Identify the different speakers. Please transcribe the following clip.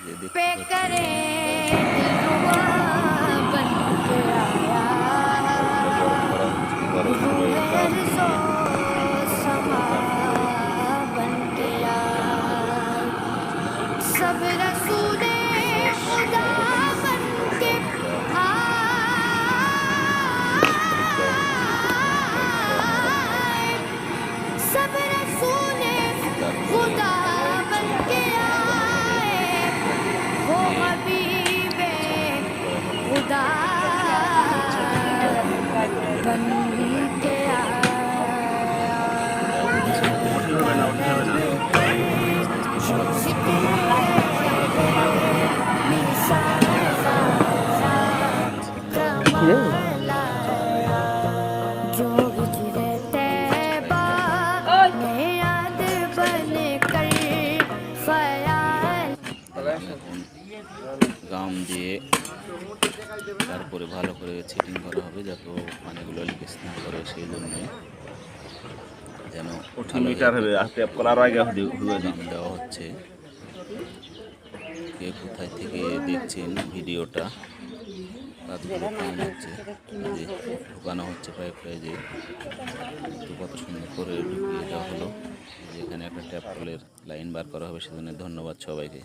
Speaker 1: যে দেখতে
Speaker 2: पे
Speaker 1: পাচ্ছি
Speaker 2: करे
Speaker 1: প্রায়
Speaker 2: बन के आया
Speaker 1: গরমে গরম করা হচ্ছে, গরম করে
Speaker 2: रूहे
Speaker 1: তাপ
Speaker 2: अर्ज़ो
Speaker 1: দিয়ে
Speaker 2: समा
Speaker 1: তাপ করে
Speaker 2: बन के आया सब
Speaker 1: পানি
Speaker 2: रसूले
Speaker 1: সস
Speaker 2: खुदा बन के
Speaker 1: তাপটা পানি দেওয়া হচ্ছে, পাইপ দেওয়া হচ্ছে
Speaker 2: आए सब रसूले
Speaker 1: তারপরে
Speaker 2: खुदा बन के
Speaker 1: কোনোভাবে
Speaker 2: आए वो
Speaker 1: যে
Speaker 2: हबीबे
Speaker 1: ছাদটি করা হবে
Speaker 2: खुदा
Speaker 1: সেই ছাদটিটা দিয়ে মনে করেন যে
Speaker 2: बन
Speaker 1: হালকা করে লাইন বার
Speaker 2: के
Speaker 1: করে দেওয়া হচ্ছে। আস্তে আস্তে করা হচ্ছে।
Speaker 2: जो हिजरे तैबा में याद बन कर ख्याल
Speaker 1: আমি এখন গাম দিয়ে তারপরে ভালো করে সেটিং করা হবে যাতে পানিগুলো লিকেজ না করে, সেই জন্যে যেন
Speaker 3: মিটার হবে ট্যাপ করার আগে হুয়ে দিন।
Speaker 1: গাম দেওয়া হচ্ছে। কে কোথায় থেকে দেখছেন ভিডিওটা, কাজগুলো কেমন হচ্ছে, যে ঢুকানো হচ্ছে পাইপটা, যে তো কত সুন্দর করে ঢুকিয়ে দেওয়া হলো। যেখানে একটা ট্যাপ কলের লাইন বার করা হবে, সেজন্য ধন্যবাদ সবাইকে।